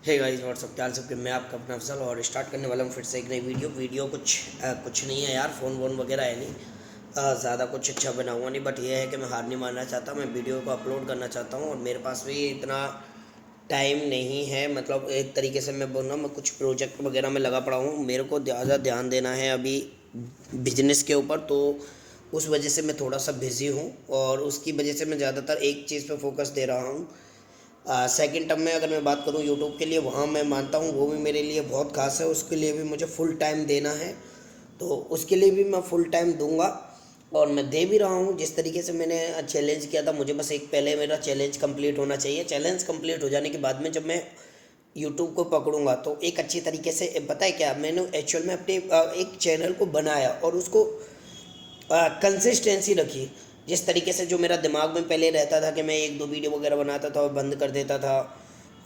Hey guys what's up, क्या हाल सबके। मैं आपका अपना अफजल और स्टार्ट करने वाला हूँ फिर से एक नई वीडियो। कुछ नहीं है यार, फ़ोन वोन वगैरह है नहीं। ज़्यादा कुछ अच्छा बनाऊँगा नहीं, बट ये है कि मैं हार नहीं मानना चाहता। मैं वीडियो को अपलोड करना चाहता हूँ और मेरे पास भी इतना टाइम नहीं है। मतलब एक तरीके से मैं बोल रहा हूँ, मैं कुछ प्रोजेक्ट वगैरह में लगा पड़ा हूँ। मेरे को ज़्यादा ध्यान देना है अभी बिजनेस के ऊपर, तो उस वजह से मैं थोड़ा सा बिज़ी हूँ और उसकी वजह से मैं ज़्यादातर एक चीज़ पे फोकस दे रहा हूँ। सेकंड टर्म में अगर मैं बात करूँ यूट्यूब के लिए, वहाँ मैं मानता हूँ वो भी मेरे लिए बहुत खास है। उसके लिए भी मुझे फुल टाइम देना है, तो उसके लिए भी मैं फुल टाइम दूंगा और मैं दे भी रहा हूँ। जिस तरीके से मैंने चैलेंज किया था, मुझे बस एक पहले मेरा चैलेंज कंप्लीट होना चाहिए। चैलेंज कंप्लीट हो जाने के बाद में जब मैं यूट्यूब को पकड़ूंगा तो एक अच्छी तरीके से, पता है क्या, मैंने एक्चुअल में अपने एक चैनल को बनाया और उसको कंसिस्टेंसी रखी। जिस तरीके से जो मेरा दिमाग में पहले रहता था कि मैं एक दो वीडियो वगैरह बनाता था और बंद कर देता था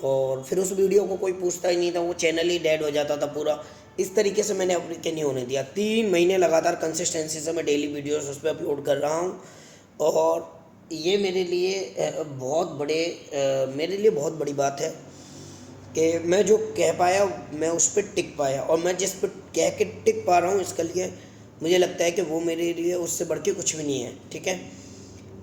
और फिर उस वीडियो को कोई पूछता ही नहीं था, वो चैनल ही डेड हो जाता था पूरा। इस तरीके से मैंने अपने के नहीं होने दिया। 3 महीने लगातार कंसिस्टेंसी से मैं डेली वीडियोस उस पर अपलोड कर रहा हूँ और ये मेरे लिए मेरे लिए बहुत बड़ी बात है कि मैं जो कह पाया मैं उस पर टिक पाया। और मैं जिस पर कह के टिक पा रहा हूँ इसके लिए मुझे लगता है कि वो मेरे लिए उससे बढ़ के कुछ भी नहीं है, ठीक है।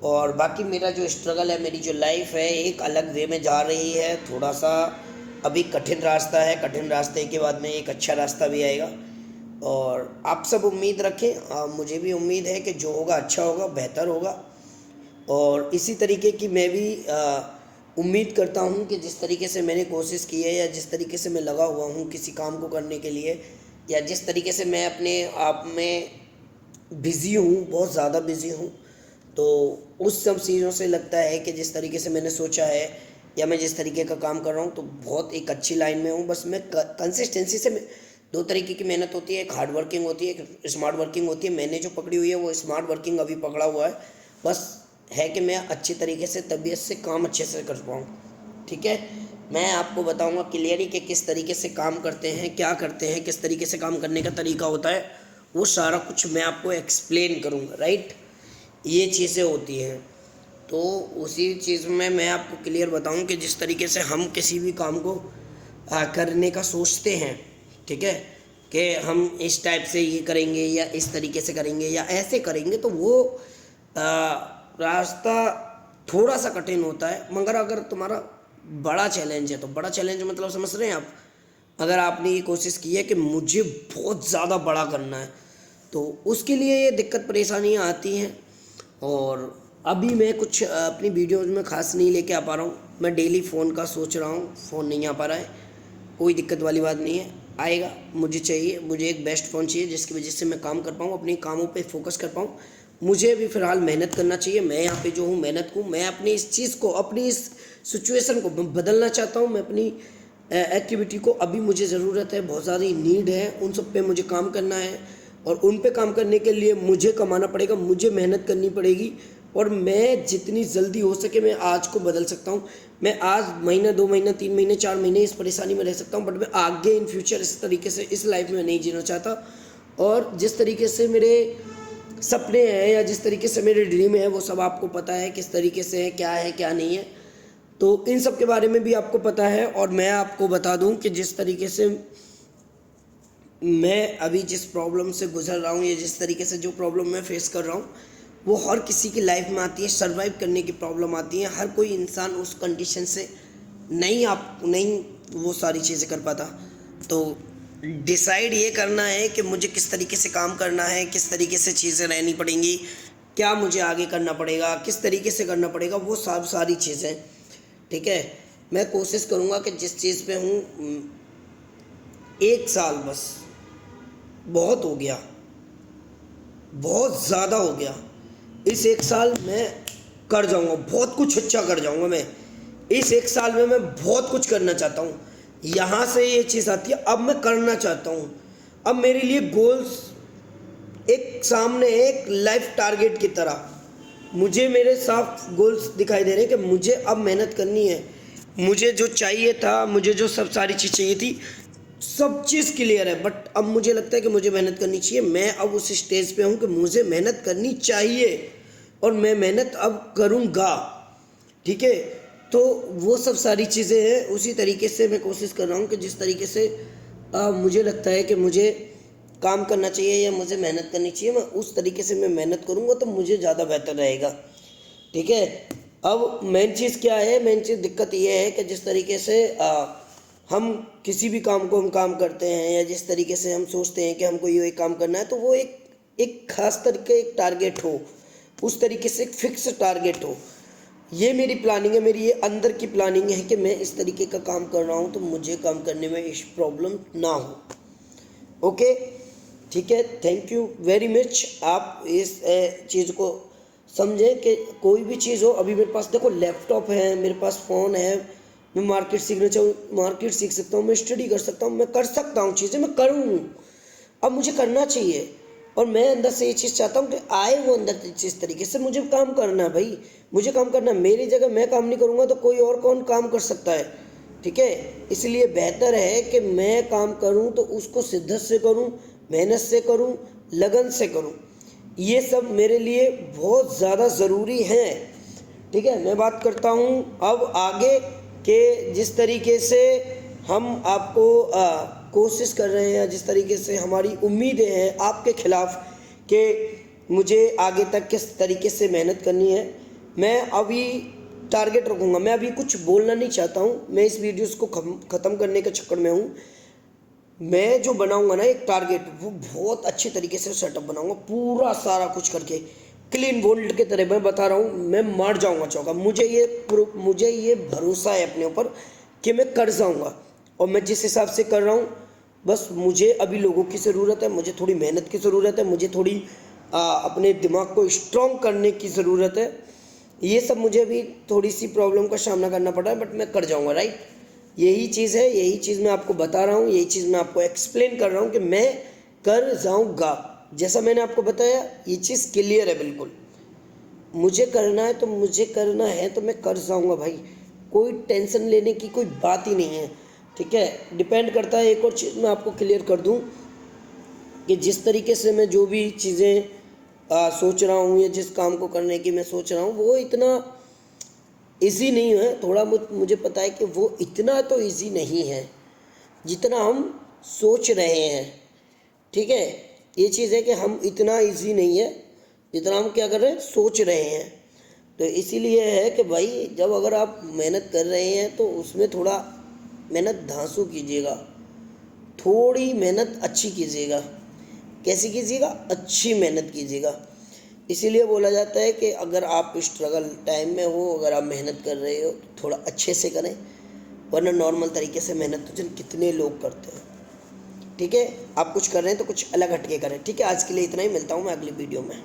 और बाकी मेरा जो स्ट्रगल है, मेरी जो लाइफ है, एक अलग वे में जा रही है। थोड़ा सा अभी कठिन रास्ता है, कठिन रास्ते के बाद में एक अच्छा रास्ता भी आएगा। और आप सब उम्मीद रखें, मुझे भी उम्मीद है कि जो होगा अच्छा होगा, बेहतर होगा। और इसी तरीके की मैं भी उम्मीद करता हूँ कि जिस तरीके से मैंने कोशिश की है या जिस तरीके से मैं लगा हुआ हूँ किसी काम को करने के लिए, या जिस तरीके से मैं अपने आप में बिज़ी हूँ, बहुत ज़्यादा बिज़ी हूँ, तो उस सब चीज़ों से लगता है कि जिस तरीके से मैंने सोचा है या मैं जिस तरीके का काम कर रहा हूँ तो बहुत एक अच्छी लाइन में हूँ। बस मैं कंसिस्टेंसी से दो तरीके की मेहनत होती है, एक हार्ड वर्किंग होती है, एक स्मार्ट वर्किंग होती है। मैंने जो पकड़ी हुई है वो स्मार्ट वर्किंग अभी पकड़ा हुआ है। बस है कि मैं अच्छी तरीके से तबीयत से काम अच्छे से कर पाऊँ, ठीक है। मैं आपको बताऊंगा क्लियरली कि किस तरीके से काम करते हैं, क्या करते हैं, किस तरीके से काम करने का तरीका होता है, वो सारा कुछ मैं आपको एक्सप्लेन करूंगा, राइट। ये चीज़ें होती हैं, तो उसी चीज़ में मैं आपको क्लियर बताऊं कि जिस तरीके से हम किसी भी काम को करने का सोचते हैं, ठीक है, कि हम इस टाइप से ये करेंगे या इस तरीके से करेंगे या ऐसे करेंगे, तो वो रास्ता थोड़ा सा कठिन होता है। मगर अगर तुम्हारा बड़ा चैलेंज है, तो बड़ा चैलेंज मतलब समझ रहे हैं आप, अगर आपने ये कोशिश की है कि मुझे बहुत ज़्यादा बड़ा करना है, तो उसके लिए ये दिक्कत परेशानियाँ आती हैं। और अभी मैं कुछ अपनी वीडियोज़ में ख़ास नहीं लेके आ पा रहा हूँ। मैं डेली फ़ोन का सोच रहा हूँ, फ़ोन नहीं आ पा रहा है। कोई दिक्कत वाली बात नहीं है, आएगा। मुझे चाहिए, मुझे एक बेस्ट फ़ोन चाहिए जिसकी वजह से मैं काम कर पाऊँ, अपने कामों पे फोकस कर पाऊँ। मुझे अभी फ़िलहाल मेहनत करना चाहिए। मैं यहाँ पे जो हूँ मेहनत को, मैं अपनी इस चीज़ को, अपनी इस सिचुएशन को बदलना चाहता हूँ। मैं अपनी एक्टिविटी को, अभी मुझे ज़रूरत है, बहुत ज़्यादा नीड है, उन सब पे मुझे काम करना है। और उन पे काम करने के लिए मुझे कमाना पड़ेगा, मुझे मेहनत करनी पड़ेगी। और मैं जितनी जल्दी हो सके मैं आज को बदल सकता हूँ। मैं आज महीना, 2 महीना, 3 महीने, 4 महीने इस परेशानी में रह सकता हूँ, बट मैं आगे इन फ्यूचर इस तरीके से इस लाइफ में नहीं जीना चाहता। और जिस तरीके से मेरे सपने हैं या जिस तरीके से मेरे ड्रीम है, वो सब आपको पता है किस तरीके से है क्या नहीं है। तो इन सब के बारे में भी आपको पता है। और मैं आपको बता दूं कि जिस तरीके से मैं अभी जिस प्रॉब्लम से गुजर रहा हूँ या जिस तरीके से जो प्रॉब्लम मैं फेस कर रहा हूँ, वो हर किसी की लाइफ में आती है। सर्वाइव करने की प्रॉब्लम आती है। हर कोई इंसान उस कंडीशन से नहीं वो सारी चीज़ें कर पाता। तो डिसाइड ये करना है कि मुझे किस तरीके से काम करना है, किस तरीके से चीज़ें रहनी पड़ेंगी, क्या मुझे आगे करना पड़ेगा, किस तरीके से करना पड़ेगा, वो सब सारी चीज़ें, ठीक है। मैं कोशिश करूँगा कि जिस चीज़ पे हूँ, 1 साल बस बहुत हो गया, बहुत ज़्यादा हो गया। इस 1 साल मैं कर जाऊँगा, बहुत कुछ अच्छा कर जाऊँगा। मैं इस 1 साल में मैं बहुत कुछ करना चाहता हूँ। यहाँ से ये चीज़ आती है, अब मैं करना चाहता हूँ। अब मेरे लिए गोल्स एक सामने, एक लाइफ टारगेट की तरह मुझे मेरे साफ गोल्स दिखाई दे रहे हैं कि मुझे अब मेहनत करनी है। मुझे जो चाहिए था, मुझे जो सब सारी चीज़ चाहिए थी, सब चीज़ क्लियर है। बट अब मुझे लगता है कि मुझे मेहनत करनी चाहिए। मैं अब उस स्टेज पे हूँ कि मुझे मेहनत करनी चाहिए और मैं मेहनत अब करूँगा, ठीक है। तो वो सब सारी चीज़ें हैं। उसी तरीके से मैं कोशिश कर रहा हूँ कि जिस तरीके से मुझे लगता है कि मुझे काम करना चाहिए या मुझे मेहनत करनी चाहिए, मैं उस तरीके से मैं मेहनत करूँगा तो मुझे ज़्यादा बेहतर रहेगा। ठीक है। अब मेन चीज़ क्या है, मेन चीज़ दिक्कत ये है कि जिस तरीके से हम किसी भी काम को हम काम करते हैं या जिस तरीके से हम सोचते हैं कि हमको ये काम करना है, तो वो एक खास तरीके एक टारगेट हो, उस तरीके से एक फिक्स टारगेट हो। ये मेरी प्लानिंग है, मेरी ये अंदर की प्लानिंग है कि मैं इस तरीके का काम कर रहा हूँ तो मुझे काम करने में इस प्रॉब्लम ना हो। ओके, ठीक है, थैंक यू वेरी मच। आप इस चीज़ को समझें कि कोई भी चीज़ हो, अभी मेरे पास देखो लैपटॉप है, मेरे पास फ़ोन है, मैं मार्केट सीखना चाहूँ मार्केट सीख सकता हूँ, मैं स्टडी कर सकता हूँ, मैं कर सकता हूँ चीज़ें, मैं करूँ। अब मुझे करना चाहिए और मैं अंदर से ये चीज़ चाहता हूँ कि आए वो अंदर जिस तरीके से मुझे काम करना है भाई, मुझे काम करना है। मेरी जगह मैं काम नहीं करूँगा तो कोई और कौन काम कर सकता है। ठीक है, इसलिए बेहतर है कि मैं काम करूँ तो उसको शिद्दत से करूँ, मेहनत से करूँ, लगन से करूँ। ये सब मेरे लिए बहुत ज़्यादा ज़रूरी है। ठीक है, मैं बात करता हूँ अब आगे के जिस तरीके से हम आपको कोशिश कर रहे हैं, जिस तरीके से हमारी उम्मीदें हैं आपके खिलाफ कि मुझे आगे तक किस तरीके से मेहनत करनी है। मैं अभी टारगेट रखूँगा, मैं अभी कुछ बोलना नहीं चाहता हूँ, मैं इस वीडियोस को ख़त्म करने के चक्कर में हूँ। मैं जो बनाऊँगा ना एक टारगेट, वो बहुत अच्छे तरीके से सेटअप बनाऊँगा, पूरा सारा कुछ करके क्लीन बोल्ड के तरह। मैं बता रहा हूँ, मैं मार जाऊँगा चौका। मुझे ये भरोसा है अपने ऊपर कि मैं कर जाऊँगा। और मैं जिस हिसाब से कर रहा हूँ, बस मुझे अभी लोगों की ज़रूरत है, मुझे थोड़ी मेहनत की ज़रूरत है, मुझे थोड़ी अपने दिमाग को स्ट्रॉन्ग करने की ज़रूरत है। ये सब मुझे अभी थोड़ी सी प्रॉब्लम का सामना करना पड़ रहा है, बट मैं कर जाऊँगा। राइट, यही चीज़ है, यही चीज़ मैं आपको बता रहा हूँ, यही चीज़ मैं आपको एक्सप्लेन कर रहा हूँ कि मैं कर जाऊँगा। जैसा मैंने आपको बताया, ये चीज़ क्लियर है बिल्कुल। मुझे करना है तो मुझे करना है तो मैं कर जाऊँगा भाई, कोई टेंशन लेने की कोई बात ही नहीं है। ठीक है, डिपेंड करता है। एक और चीज़ मैं आपको क्लियर कर दूँ कि जिस तरीके से मैं जो भी चीज़ें सोच रहा हूँ या जिस काम को करने की मैं सोच रहा हूँ, वो इतना इजी नहीं है। थोड़ा मुझे पता है कि वो इतना तो इजी नहीं है जितना हम सोच रहे हैं। ठीक है, ये चीज़ है कि हम इतना इजी नहीं है जितना हम क्या कर रहे हैं, सोच रहे हैं। तो इसीलिए है कि भाई जब अगर आप मेहनत कर रहे हैं तो उसमें थोड़ा मेहनत धांसू कीजिएगा, थोड़ी मेहनत अच्छी कीजिएगा। कैसी कीजिएगा? अच्छी मेहनत कीजिएगा। इसीलिए बोला जाता है कि अगर आप स्ट्रगल टाइम में हो, अगर आप मेहनत कर रहे हो तो थोड़ा अच्छे से करें, वरना नॉर्मल तरीके से मेहनत तो कितने लोग करते हैं। ठीक है, आप कुछ कर रहे हैं तो कुछ अलग हटके करें। ठीक है, आज के लिए इतना ही, मिलता हूँ मैं अगली वीडियो में।